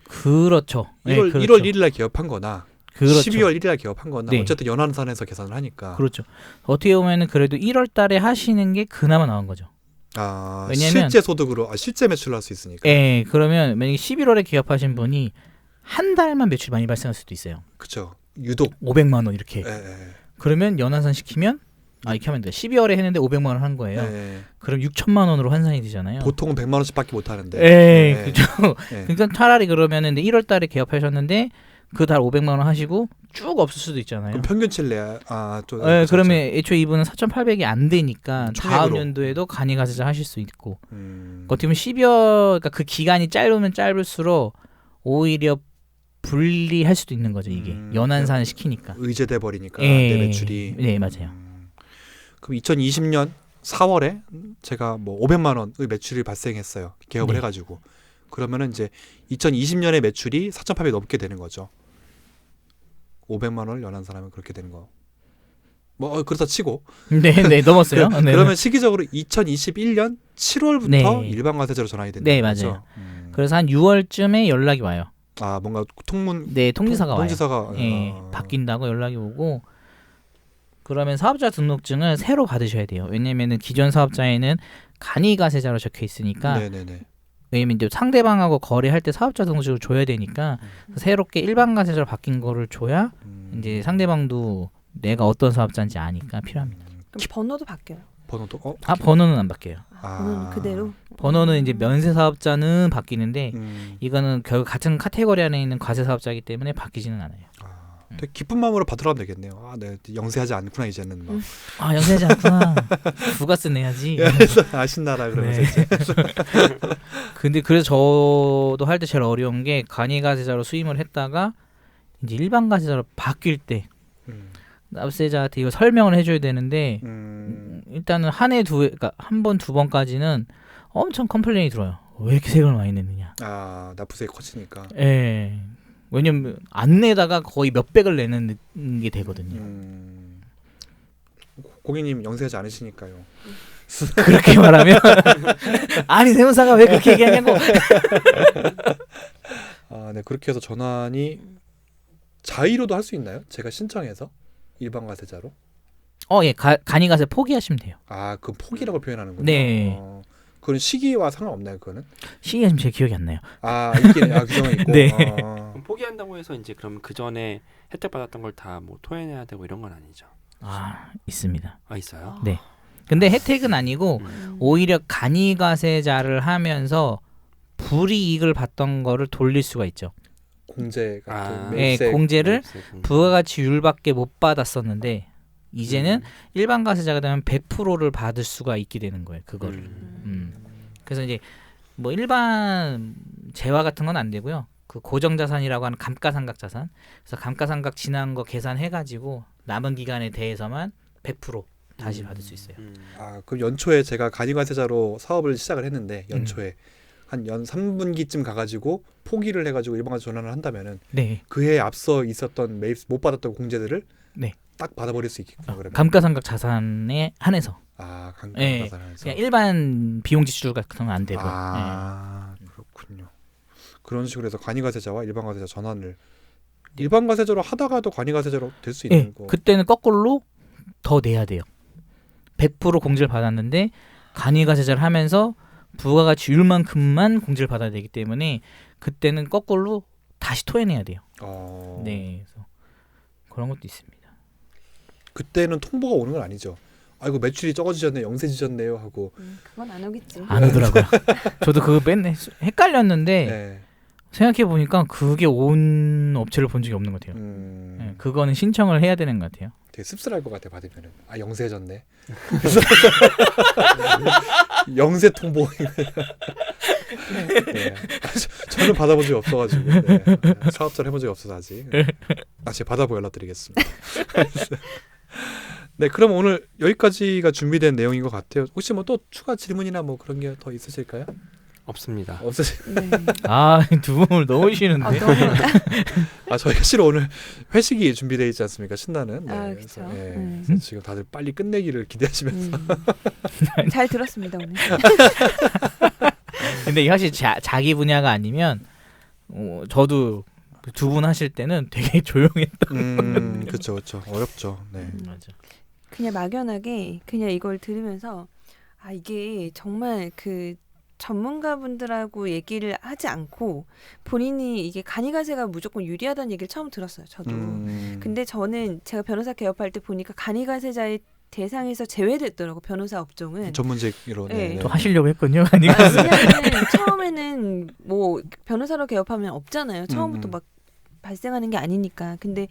그렇죠. 1월 그렇죠. 1월 1일날 개업한거나 그렇죠. 12월 1일날 개업한거나 네. 어쨌든 연환산에서 계산을 하니까. 그렇죠. 어떻게 보면은 그래도 1월달에 하시는 게 그나마 나은 거죠. 왜냐면 실제 소득으로 실제 매출을 할 수 있으니까. 예, 그러면 만약에 11월에 개업하신 분이 한 달만 매출 많이 발생할 수도 있어요. 그렇죠. 유독 500만 원 이렇게. 예. 그러면 연환산 시키면 이렇게 하면 돼요. 12월에 했는데 500만 원 한 거예요. 예. 그럼 6천만 원으로 환산이 되잖아요. 보통은 100만 원씩밖에 못 하는데. 그렇죠. 예. 그러니까 차라리 그러면은 1월 달에 개업하셨는데 그 달 500만 원 하시고 쭉 없을 수도 있잖아요. 그럼 평균치를 내야 또. 그러면 애초에 이분은 4,800이 안 되니까 다음 총액으로. 연도에도 간이가세자 하실 수 있고. 어떻게 음. 보면 12월 그러니까 그 기간이 짧으면 짧을수록 오히려 불리할 수도 있는 거죠, 이게. 연환산 시키니까. 의제돼 버리니까 내 매출이. 네, 맞아요. 그럼 2020년 4월에 제가 뭐 500만 원의 매출이 발생했어요. 개업을 네. 해가지고. 그러면은 이제 2020년의 매출이 4,800이 넘게 되는 거죠. 500만 원을 연환산하면 그렇게 되는 거. 뭐 그렇다 치고. 네, 넘었어요. 네. 그러면 시기적으로 2021년 7월부터 네. 일반 과세자로 전환이 된다는 네, 거죠. 맞아요. 그래서 한 6월쯤에 연락이 와요. 뭔가 통문. 네, 통지서가 와요. 통지서가. 바뀐다고 연락이 오고 그러면 사업자 등록증을 새로 받으셔야 돼요. 왜냐면은 기존 사업자에는 간이가세자로 적혀 있으니까. 네네네. 왜냐면 이제 상대방하고 거래할 때 사업자 등록증을 줘야 되니까 새롭게 일반 가세자로 바뀐 거를 줘야 이제 상대방도 내가 어떤 사업자인지 아니까 필요합니다. 그럼 번호도 바뀌어요. 번호도 번호는 안 바뀌어요. 번호는 그대로. 번호는 이제 면세 사업자는 바뀌는데 이거는 결국 같은 카테고리 안에 있는 과세 사업자이기 때문에 바뀌지는 않아요. 되게 기쁜 마음으로 받으러 가면 되겠네요. 네, 영세하지 않구나 이제는 막. 영세하지 않구나. 부가세 내야지. 신나라 그러면서 네. 이제. 근데 그래서 저도 할 때 제일 어려운 게 간이가세자로 수임을 했다가 이제 일반 가세자로 바뀔 때 납세자한테 이거 설명을 해줘야 되는데 일단은 그러니까 한 번, 두 번까지는 엄청 컴플레인이 들어요. 왜 이렇게 세금을 많이 냈느냐. 납부세가 커지니까. 예. 왜냐면 안 내다가 거의 몇백을 내는 게 되거든요. 고객님 영세하지 않으시니까요. 그렇게 말하면 아니 세무사가 왜 그렇게 얘기하냐고. 네, 그렇게 해서 전환이 자의로도 할 수 있나요? 제가 신청해서 일반 과세자로? 예, 간이가세 포기하시면 돼요. 그 포기라고 표현하는군요. 네. 그건 시기와 상관없나요, 그거는? 시기가 지금 제 기억이 안 나요. 있긴 규정은 있고. 네. 그럼 포기한다고 해서 이제 그럼 그 전에 혜택 받았던 걸 다 뭐 토해내야 되고 이런 건 아니죠? 있습니다. 있어요? 네. 근데 혜택은 아니고 오히려 간이가세자를 하면서 불이익을 봤던 거를 돌릴 수가 있죠. 공제 같은 공제를 부가가치율밖에 못 받았었는데 이제는 일반 가세자가 되면 100%를 받을 수가 있게 되는 거예요. 그거를. 그래서 이제 뭐 일반 재화 같은 건 안 되고요. 그 고정자산이라고 하는 감가상각자산. 그래서 감가상각 지난 거 계산해가지고 남은 기간에 대해서만 100% 다시 받을 수 있어요. 그럼 연초에 제가 간이과세자로 사업을 시작을 했는데 연초에 한 연 3분기쯤 가가지고 포기를 해가지고 일반가세 전환을 한다면은 네. 그해 앞서 있었던 매입 못 받았던 공제들을 네. 딱 받아버릴 수 있겠군요. 그러면. 감가상각 자산에 한해서 네. 감가상각에서. 그냥 일반 비용 지출 같은 안 되고요. 그렇군요. 그런 식으로 해서 관이가세자와 일반가세자 전환을 일반가세자로 하다가도 관이가세자로 될 수 있는 거. 그때는 거꾸로 더 내야 돼요. 100% 공제를 받았는데 간이가세자를 하면서 부가가치율만큼만 공제를 받아야 되기 때문에 그때는 거꾸로 다시 토해내야 돼요. 네, 그래서 그런 것도 있습니다. 그때는 통보가 오는 건 아니죠. 아이고 매출이 적어지셨네, 영세지셨네요 하고. 그건 안 오겠지. 안 오더라고요. 저도 그거 맨날 헷갈렸는데 네. 생각해 보니까 그게 온 업체를 본 적이 없는 것 같아요. 네, 그거는 신청을 해야 되는 것 같아요. 되게 씁쓸할 것 같아 받으면은. 영세졌네. 영세 통보. 네. 저는 받아본 적이 없어가지고 네. 사업자를 해본 적이 없어서 아직. 다시 받아보고 연락드리겠습니다. 네, 그럼 오늘 여기까지가 준비된 내용인 것 같아요. 혹시 뭐 또 추가 질문이나 뭐 그런 게 더 있으실까요? 없습니다. 네. 두 분을 넣으시는데. 저희가 실은 오늘 회식이 준비되어 있지 않습니까? 신나는. 네, 그렇죠. 그래서 지금 다들 빨리 끝내기를 기대하시면서. 잘 들었습니다 오늘. 근데 사실 자기 분야가 아니면 저도 두 분 하실 때는 되게 조용했던. 그렇죠. 어렵죠. 네. 맞아. 그냥 막연하게 그냥 이걸 들으면서 이게 정말 그 전문가분들하고 얘기를 하지 않고 본인이 이게 간이가세가 무조건 유리하다는 얘기를 처음 들었어요. 저도. 근데 저는 제가 변호사 개업할 때 보니까 간이가세자의 대상에서 제외됐더라고, 변호사 업종은. 전문직으로. 네. 또 하시려고 했군요. 왜냐하면 처음에는 뭐 변호사로 개업하면 없잖아요. 처음부터 막 발생하는 게 아니니까. 근데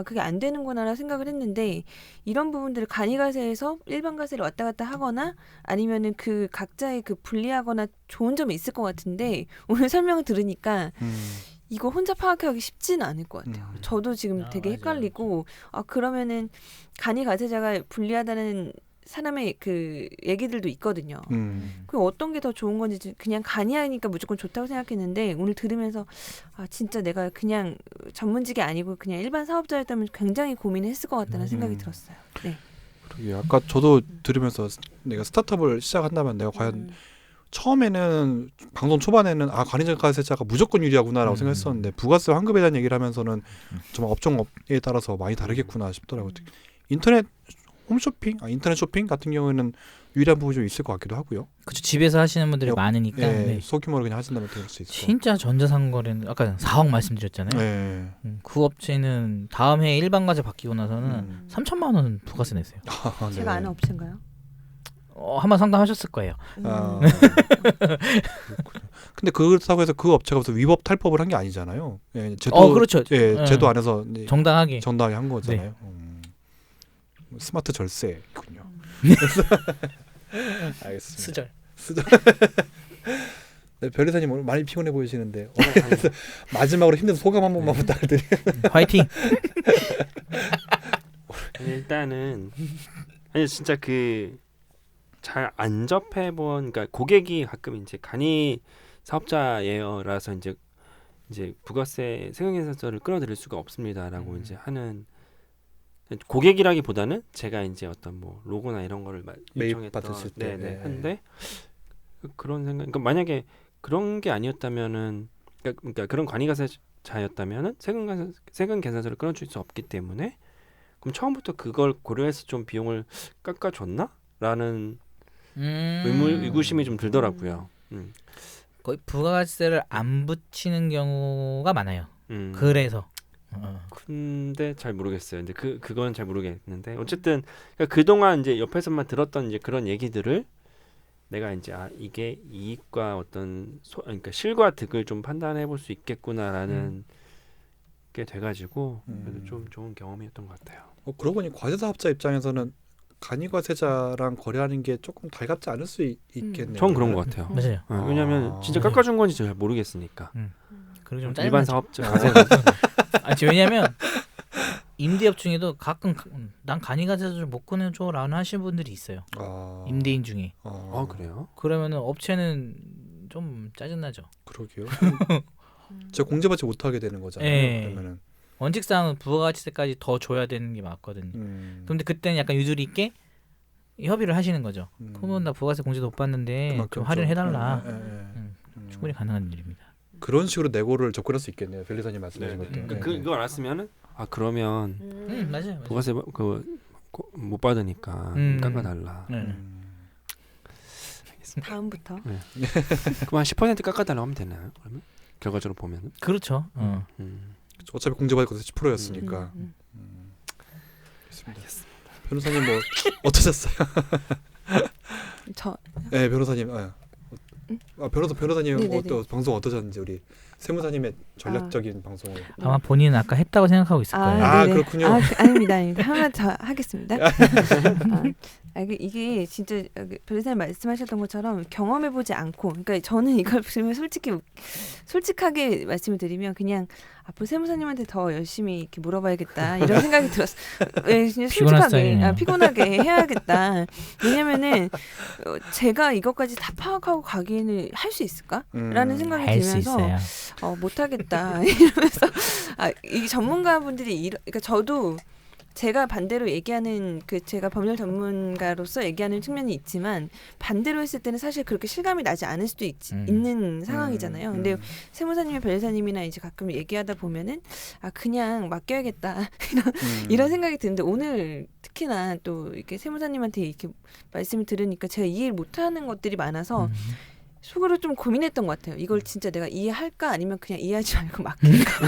그게 안 되는구나라 생각을 했는데 이런 부분들을 간이가세에서 일반가세를 왔다 갔다 하거나 아니면은 그 각자의 그 분리하거나 좋은 점이 있을 것 같은데 오늘 설명을 들으니까 이거 혼자 파악하기 쉽지는 않을 것 같아요. 저도 지금 되게 헷갈리고 그러면은 간이가세자가 불리하다는 사람의 그 얘기들도 있거든요. 그 어떤 게 더 좋은 건지 그냥 간이하니까 무조건 좋다고 생각했는데 오늘 들으면서 진짜 내가 그냥 전문직이 아니고 그냥 일반 사업자였다면 굉장히 고민을 했을 것 같다는 생각이 들었어요. 네. 그러게요. 아까 저도 들으면서 내가 스타트업을 시작한다면 내가 과연 처음에는 방송 초반에는 관이가세자가 무조건 유리하구나라고 생각했었는데 부가세 환급에 대한 얘기를 하면서는 정말 업종에 따라서 많이 다르겠구나 싶더라고요. 인터넷 홈쇼핑, 인터넷 쇼핑 같은 경우에는 유리한 부분이 좀 있을 것 같기도 하고요. 그렇죠. 집에서 하시는 분들이 많으니까. 네. 소규모로 그냥 하신다면 될 수 있을 것 같아요. 진짜 전자상거래는 아까 4억 말씀드렸잖아요. 네. 그 업체는 다음 해에 일반가세 바뀌고 나서는 3천만 원 부가세 냈어요. 제가 아는 업체인가요? 한번 상담하셨을 거예요. 근데 그렇다고 해서 그 업체가 무슨 위법 탈법을 한 게 아니잖아요. 제도, 그렇죠. 제도 안에서 정당하게 한 거잖아요. 스마트 절세군요. 알겠습니다. 수절. 네, 변호사님 오늘 많이 피곤해 보이시는데 마지막으로 힘든 소감 한 번만 부탁드려요. 화이팅. 일단은 진짜 잘 안 접해본, 그러니까 고객이 가끔 이제 간이 사업자예요라서 이제 부가세 세금계산서를 끌어들일 수가 없습니다라고 이제 하는. 고객이라기보다는 제가 이제 어떤 뭐 로고나 이런 거를 매입 받으실 때 한데 그런 생각. 그러니까 만약에 그런 게 아니었다면은 그러니까 그런 관이가세자였다면은 세금 계산서를 끊어줄 수 없기 때문에 그럼 처음부터 그걸 고려해서 좀 비용을 깎아줬나라는 의구심이 좀 들더라고요. 거의 부가세를 안 붙이는 경우가 많아요. 그래서. 근데 잘 모르겠어요. 근데 그건 잘 모르겠는데 어쨌든 그러니까 그동안 이제 옆에서만 들었던 이제 그런 얘기들을 내가 이제 이게 이익과 어떤 그러니까 실과 득을 좀 판단해 볼 수 있겠구나라는 게 돼가지고 그래도 좀 좋은 경험이었던 것 같아요. 그러고 보니 과세사업자 입장에서는 간이가세자랑 거래하는 게 조금 달갑지 않을 수 있겠네요. 전 그런 것 같아요. 맞아요. 왜냐하면 진짜 깎아준 건지 잘 모르겠으니까. 그리고 좀 일반 사업자 가세. 왜냐면 임대업 중에도 가끔 난 간이가세자를 못 꺼내줘라는 하시는 분들이 있어요. 임대인 중에. 그래요? 그러면은 업체는 좀 짜증나죠. 그러게요. 저 공제받지 못하게 되는 거잖아요. 예. 그러면은. 원칙상 부가가치세까지 더 줘야 되는 게 맞거든요. 그런데 그때는 약간 유두리 있게 협의를 하시는 거죠. 그러면 나 부가세 공제도 못 받는데 좀 할인을 해달라. 충분히 가능한 일입니다. 그런 식으로 내고를 접근할 수 있겠네요. 변리사님 말씀하신 네. 것도. 그거 알았으면은 맞아요. 부가세 못 받으니까 깎아달라. 다음부터. 그럼 한 10% 깎아달라고 하면 되나요? 그러면 결과적으로 보면은. 그렇죠. 어차피 공제받을 것도 10%였으니까. 알겠습니다. 변호사님 뭐 어떠셨어요? 네, 변호사님. 변호사님 또 방송 어떠셨는지 우리 세무사님의 전략적인 방송을. 아마 본인은 아까 했다고 생각하고 있을 거예요. 그렇군요. 아닙니다. 하나 더 하겠습니다. 이게 진짜 변호사님 말씀하셨던 것처럼 경험해보지 않고, 그러니까 저는 이걸 보면 솔직하게 말씀을 드리면 그냥 앞으로 세무사님한테 더 열심히 이렇게 물어봐야겠다 이런 생각이 들었어요. 그냥 솔직하게 피곤하게 해야겠다. 왜냐면은 제가 이것까지 다 파악하고 가기에는 할 수 있을까라는 생각이 들면서 못하겠다 이러면서 이 전문가분들이 그러니까 저도 제가 반대로 얘기하는 제가 법률 전문가로서 얘기하는 측면이 있지만 반대로 했을 때는 사실 그렇게 실감이 나지 않을 수도 있는 상황이잖아요. 근데 세무사님이나 변호사님이나 이제 가끔 얘기하다 보면은 그냥 맡겨야겠다 이런 생각이 드는데 오늘 특히나 또 이렇게 세무사님한테 이렇게 말씀을 들으니까 제가 이해를 못하는 것들이 많아서 속으로 좀 고민했던 것 같아요. 이걸 진짜 내가 이해할까 아니면 그냥 이해하지 말고 맡길까.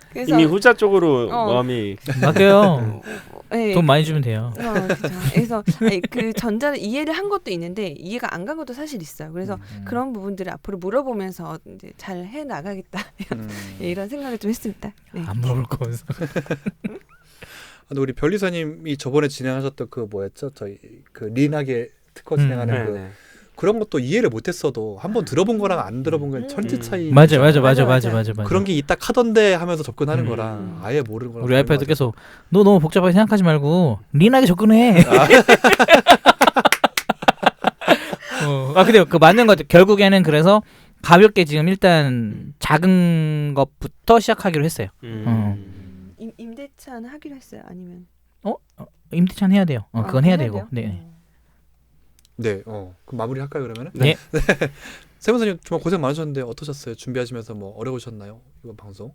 그래서 이미 후자 쪽으로 마음이 맡겨요. 돈 많이 주면 돼요. 그래서 그 전자를 이해를 한 것도 있는데 이해가 안 간 것도 사실 있어요. 그래서 그런 부분들을 앞으로 물어보면서 이제 잘 해 나가겠다 이런 생각을 좀 했습니다. 네. 안 물어볼 거면서. 근데 우리 변리사님이 저번에 진행하셨던 그 뭐였죠? 저희 그 린하게 특허 진행하는 그런 것도 이해를 못했어도 한번 들어본 거랑 안 들어본 건 천지 차이. 맞아. 그런 게 있다 하던데 하면서 접근하는 거랑 아예 모르는 거랑. 우리 와이프도 계속 너 너무 복잡하게 생각하지 말고 린하게 접근해. 근데 그 맞는 것 같아. 결국에는 그래서 가볍게 지금 일단 작은 것부터 시작하기로 했어요. 임대차는 하기로 했어요. 아니면 임대차 해야 돼요. 그건 해야 되고. 네. 네, 그럼 마무리 할까요 그러면은? 네. 세무사님 정말 고생 많으셨는데 어떠셨어요? 준비하시면서 뭐 어려우셨나요 이번 방송?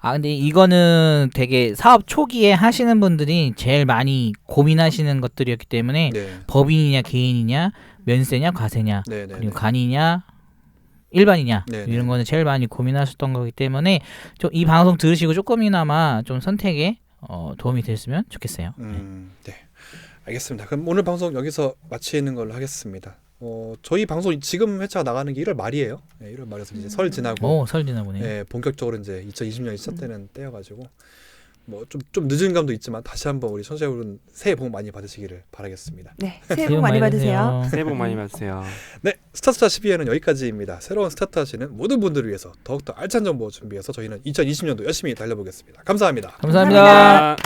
근데 이거는 되게 사업 초기에 하시는 분들이 제일 많이 고민하시는 것들이었기 때문에 법인이냐 개인이냐 면세냐 과세냐 그리고 간이냐 일반이냐 이런 거는 제일 많이 고민하셨던 거기 때문에 좀 이 방송 들으시고 조금이나마 좀 선택에 도움이 됐으면 좋겠어요. 네. 알겠습니다. 그럼 오늘 방송 여기서 마치는 걸로 하겠습니다. 저희 방송 지금 회차가 나가는 게 1월 말이에요. 1월 말에서 이제 설 지나고. 설 지나보네. 네, 본격적으로 이제 2020년이 시작되는 때여가지고 뭐 좀 늦은 감도 있지만 다시 한번 우리 청취자 여러분 새해 복 많이 받으시기를 바라겠습니다. 네, 새해 복 많이 받으세요. 새해 복 많이 받으세요. 네, 스타트차 12회는 여기까지입니다. 새로운 스타트 하시는 모든 분들을 위해서 더욱더 알찬 정보 준비해서 저희는 2020년도 열심히 달려보겠습니다. 감사합니다. 감사합니다.